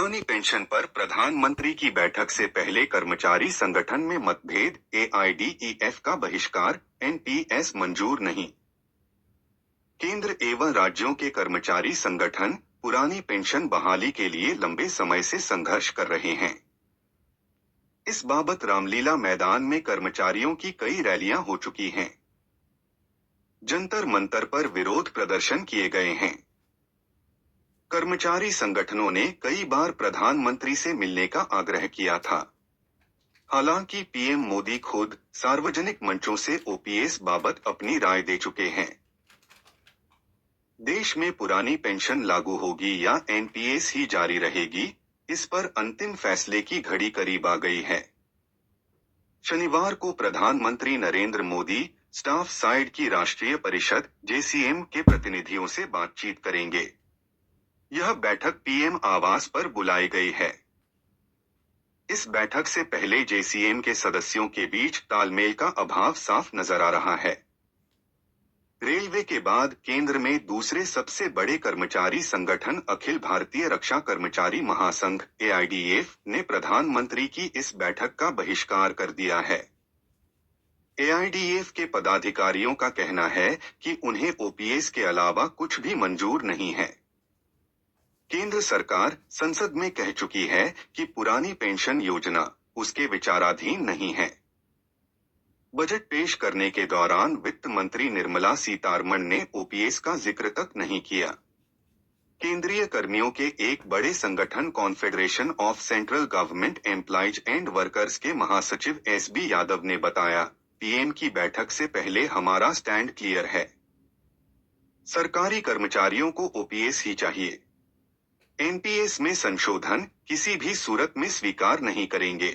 पुरानी पेंशन पर प्रधानमंत्री की बैठक से पहले कर्मचारी संगठन में मतभेद, एआईडीईएफ का बहिष्कार, एनपीएस मंजूर नहीं। केंद्र एवं राज्यों के कर्मचारी संगठन पुरानी पेंशन बहाली के लिए लंबे समय से संघर्ष कर रहे हैं। इस बाबत रामलीला मैदान में कर्मचारियों की कई रैलियां हो चुकी हैं। जंतर मंतर पर विरोध प्रदर्शन किए गए हैं। कर्मचारी संगठनों ने कई बार प्रधानमंत्री से मिलने का आग्रह किया था। हालांकि पीएम मोदी खुद सार्वजनिक मंचों से ओपीएस बाबत अपनी राय दे चुके हैं। देश में पुरानी पेंशन लागू होगी या एनपीएस ही जारी रहेगी, इस पर अंतिम फैसले की घड़ी करीब आ गई है। शनिवार को प्रधानमंत्री नरेंद्र मोदी स्टाफ साइड की राष्ट्रीय परिषद जेसीएम के प्रतिनिधियों से बातचीत करेंगे। यह बैठक पीएम आवास पर बुलाई गई है। इस बैठक से पहले जेसीएम के सदस्यों के बीच तालमेल का अभाव साफ नजर आ रहा है। रेलवे के बाद केंद्र में दूसरे सबसे बड़े कर्मचारी संगठन अखिल भारतीय रक्षा कर्मचारी महासंघ एआईडीएफ ने प्रधानमंत्री की इस बैठक का बहिष्कार कर दिया है। एआईडीएफ के पदाधिकारियों का कहना है कि उन्हें ओपीएस के अलावा कुछ भी मंजूर नहीं है। केंद्र सरकार संसद में कह चुकी है कि पुरानी पेंशन योजना उसके विचाराधीन नहीं है। बजट पेश करने के दौरान वित्त मंत्री निर्मला सीतारमण ने ओपीएस का जिक्र तक नहीं किया। केंद्रीय कर्मियों के एक बड़े संगठन confederation of central government employees and workers के महासचिव एसबी यादव ने बताया, पीएम की बैठक से पहले हमारा स्टैंड क्लियर है। सरकारी कर्मचारियों को ओपीएस ही चाहिए। एनपीएस में संशोधन किसी भी सूरत में स्वीकार नहीं करेंगे।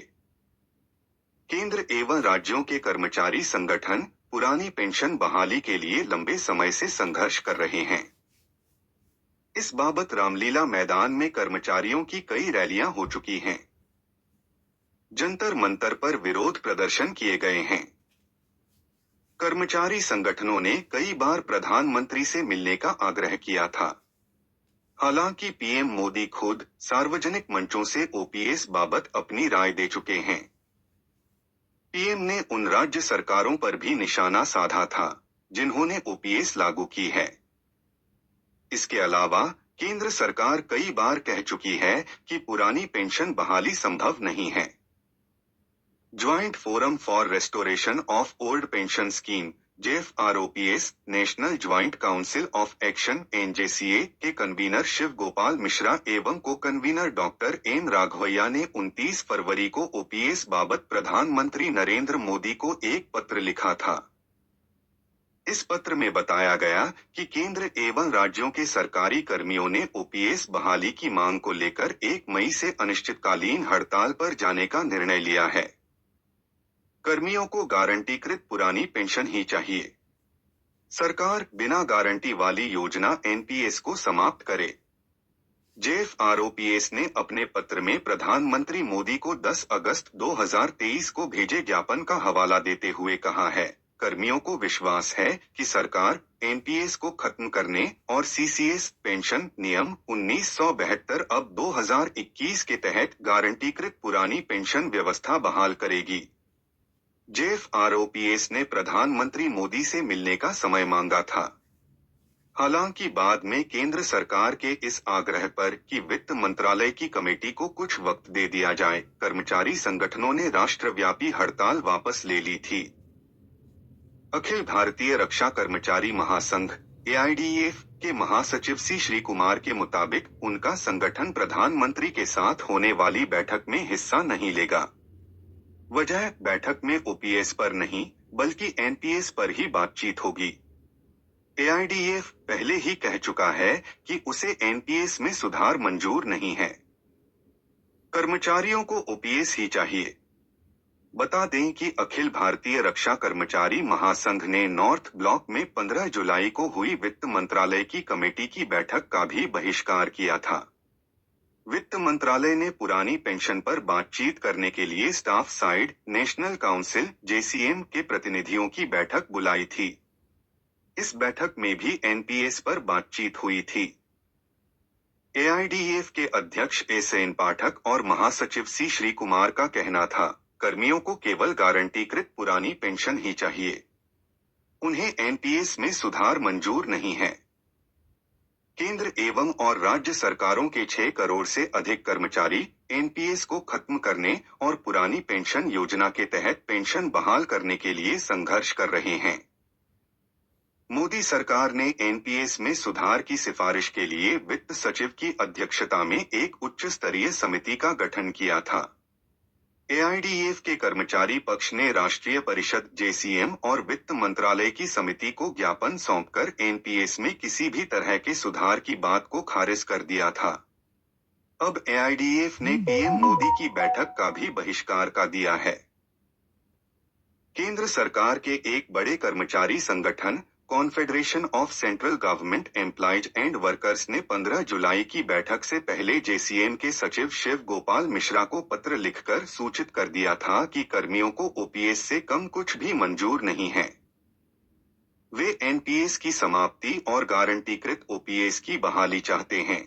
केंद्र एवं राज्यों के कर्मचारी संगठन पुरानी पेंशन बहाली के लिए लंबे समय से संघर्ष कर रहे हैं। इस बाबत रामलीला मैदान में कर्मचारियों की कई रैलियां हो चुकी हैं। जंतर मंतर पर विरोध प्रदर्शन किए गए हैं। कर्मचारी संगठनों ने कई बार प्रधानमंत्री से मिलने का आग्रह किया था। हालांकि पीएम मोदी खुद सार्वजनिक मंचों से ओपीएस बाबत अपनी राय दे चुके हैं। पीएम ने उन राज्य सरकारों पर भी निशाना साधा था जिन्होंने ओपीएस लागू की है। इसके अलावा केंद्र सरकार कई बार कह चुकी है कि पुरानी पेंशन बहाली संभव नहीं है। Joint forum for restoration of old pension scheme JFROPS national joint council of action NJCA के कन्वीनर शिव गोपाल मिश्रा एवं co convener doctor M Raghavaiah ने 29 फरवरी को ओपीएस बाबत प्रधानमंत्री नरेंद्र मोदी को एक पत्र लिखा था। इस पत्र में बताया गया कि केंद्र एवं राज्यों के सरकारी कर्मियों ने ओपीएस बहाली की मांग को लेकर 1 मई से अनिश्चितकालीन हड़ताल पर जाने का निर्णय लिया है। कर्मियों को गारंटीकृत पुरानी पेंशन ही चाहिए। सरकार बिना गारंटी वाली योजना एनपीएस को समाप्त करे। जेएफआरओपीएस ने अपने पत्र में प्रधानमंत्री मोदी को 10 अगस्त 2023 को भेजे ज्ञापन का हवाला देते हुए कहा है, कर्मियों को विश्वास है कि सरकार एनपीएस को खत्म करने और सीसीएस पेंशन नियम 1972 अब 2021 के तहत गारंटीकृत पुरानी पेंशन व्यवस्था बहाल करेगी। जेएफआरओपीएस ने प्रधानमंत्री मोदी से मिलने का समय मांगा था। हालांकि बाद में केंद्र सरकार के इस आग्रह पर कि वित्त मंत्रालय की कमेटी को कुछ वक्त दे दिया जाए, कर्मचारी संगठनों ने राष्ट्रव्यापी हड़ताल वापस ले ली थी। अखिल भारतीय रक्षा कर्मचारी महासंघ एआईडीएफ के महासचिव सी श्री कुमार के मुताबिक उनका संगठन प्रधानमंत्री के साथ होने वाली बैठक में हिस्सा नहीं लेगा। वजह बैठक में ओपीएस पर नहीं बल्कि एनपीएस पर ही बातचीत होगी। एआईडीएफ पहले ही कह चुका है कि उसे एनपीएस में सुधार मंजूर नहीं है। कर्मचारियों को ओपीएस ही चाहिए। बता दें कि अखिल भारतीय रक्षा कर्मचारी महासंघ ने नॉर्थ ब्लॉक में 15 जुलाई को हुई वित्त मंत्रालय की कमेटी की बैठक का भी बहिष्कार किया था। वित्त मंत्रालय ने पुरानी पेंशन पर बातचीत करने के लिए staff side national council JCM के प्रतिनिधियों की बैठक बुलाई थी। इस बैठक में भी एनपीएस पर बातचीत हुई थी। एआईडीएफ के अध्यक्ष एसएन पाठक और महासचिव सी श्री कुमार का कहना था, कर्मियों को केवल गारंटीकृत पुरानी पेंशन ही चाहिए। उन्हें एनपीएस में सुधार मंजूर नहीं है। केंद्र एवं और राज्य सरकारों के 6 करोड़ से अधिक कर्मचारी एनपीएस को खत्म करने और पुरानी पेंशन योजना के तहत पेंशन बहाल करने के लिए संघर्ष कर रहे हैं। मोदी सरकार ने एनपीएस में सुधार की सिफारिश के लिए वित्त सचिव की अध्यक्षता में एक उच्च स्तरीय समिति का गठन किया था। एआईडीएफ के कर्मचारी पक्ष ने राष्ट्रीय परिषद जेसीएम और वित्त मंत्रालय की समिति को ज्ञापन सौंपकर एनपीएस में किसी भी तरह के सुधार की बात को खारिज कर दिया था। अब एआईडीएफ ने पीएम मोदी की बैठक का भी बहिष्कार कर दिया है। केंद्र सरकार के एक बड़े कर्मचारी संगठन confederation of central government employees and workers ने 15 जुलाई की बैठक से पहले जेसीएम के सचिव शिव गोपाल मिश्रा को पत्र लिखकर सूचित कर दिया था कि कर्मियों को ओपीएस से कम कुछ भी मंजूर नहीं है। वे एनपीएस की समाप्ति और गारंटीकृत ओपीएस की बहाली चाहते हैं।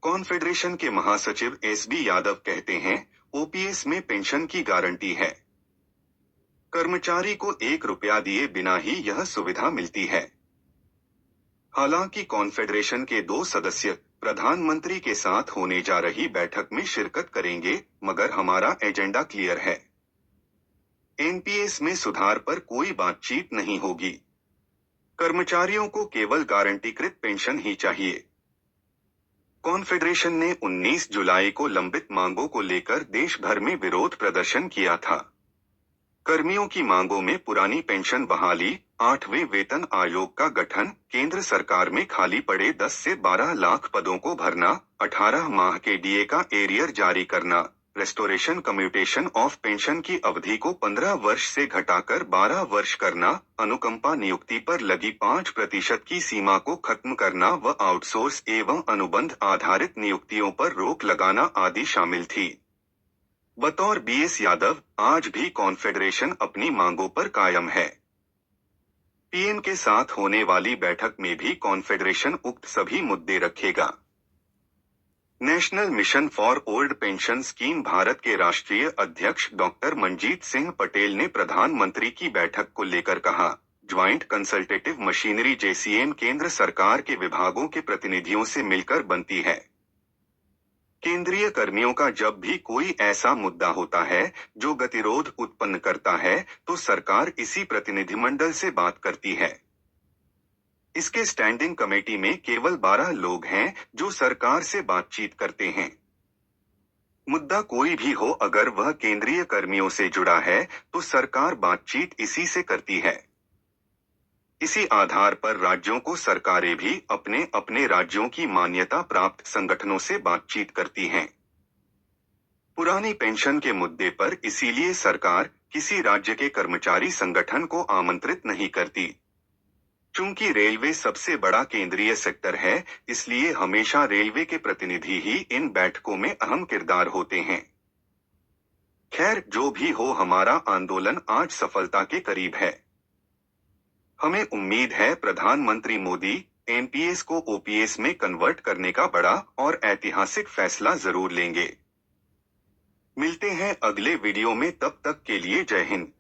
कॉन्फेडरेशन के महासचिव एसबी यादव कहते हैं, ओपीएस में पेंशन की गारंटी है। कर्मचारी को 1 रुपया दिए बिना ही यह सुविधा मिलती है। हालांकि कॉन्फेडरेशन के 2 सदस्य प्रधानमंत्री के साथ होने जा रही बैठक में शिरकत करेंगे, मगर हमारा एजेंडा क्लियर है। एनपीएस में सुधार पर कोई बातचीत नहीं होगी। कर्मचारियों को केवल गारंटीकृत पेंशन ही चाहिए। कॉन्फेडरेशन ने 19 जुलाई को लंबित मांगों को लेकर देश भर में विरोध प्रदर्शन किया था। कर्मियों की मांगों में पुरानी पेंशन बहाली, 8वें वेतन आयोग का गठन, केंद्र सरकार में खाली पड़े 10 से 12 लाख पदों को भरना, 18 माह के डीए का एरियर जारी करना, रेस्टोरेशन कम्यूटेशन ऑफ पेंशन की अवधि को 15 वर्ष से घटाकर 12 वर्ष करना, अनुकंपा नियुक्ति पर लगी 5% की सीमा को खत्म करना व आउटसोर्स एवं अनुबंध आधारित नियुक्तियों पर रोक लगाना आदि शामिल थी। बतौर बीएस यादव, आज भी कॉन्फेडरेशन अपनी मांगों पर कायम है। पीएम के साथ होने वाली बैठक में भी कॉन्फेडरेशन उक्त सभी मुद्दे रखेगा। National mission for old pension scheme Bharat के राष्ट्रीय अध्यक्ष डॉक्टर मनजीत सिंह पटेल ने प्रधानमंत्री की बैठक को लेकर कहा, ज्वाइंट कंसल्टेटिव मशीनरी जेसीएम केंद्र सरकार के विभागों के प्रतिनिधियों से मिलकर बनती है। केंद्रीय कर्मियों का जब भी कोई ऐसा मुद्दा होता है जो गतिरोध उत्पन्न करता है, तो सरकार इसी प्रतिनिधिमंडल से बात करती है। इसके स्टैंडिंग कमेटी में केवल 12 लोग हैं जो सरकार से बातचीत करते हैं। मुद्दा कोई भी हो, अगर वह केंद्रीय कर्मियों से जुड़ा है तो सरकार बातचीत इसी से करती है। इसी आधार पर राज्यों को सरकारें भी अपने अपने राज्यों की मान्यता प्राप्त संगठनों से बातचीत करती हैं। पुरानी पेंशन के मुद्दे पर इसीलिए सरकार किसी राज्य के कर्मचारी संगठन को आमंत्रित नहीं करती। चूंकि रेलवे सबसे बड़ा केंद्रीय सेक्टर है, इसलिए हमेशा रेलवे के प्रतिनिधि ही इन बैठकों में अहम किरदार होते हैं। खैर, जो भी हो, हमारा आंदोलन आज सफलता के करीब है। हमें उम्मीद है प्रधानमंत्री मोदी एनपीएस को ओपीएस में कन्वर्ट करने का बड़ा और ऐतिहासिक फैसला जरूर लेंगे। मिलते हैं अगले वीडियो में, तब तक के लिए जय हिंद।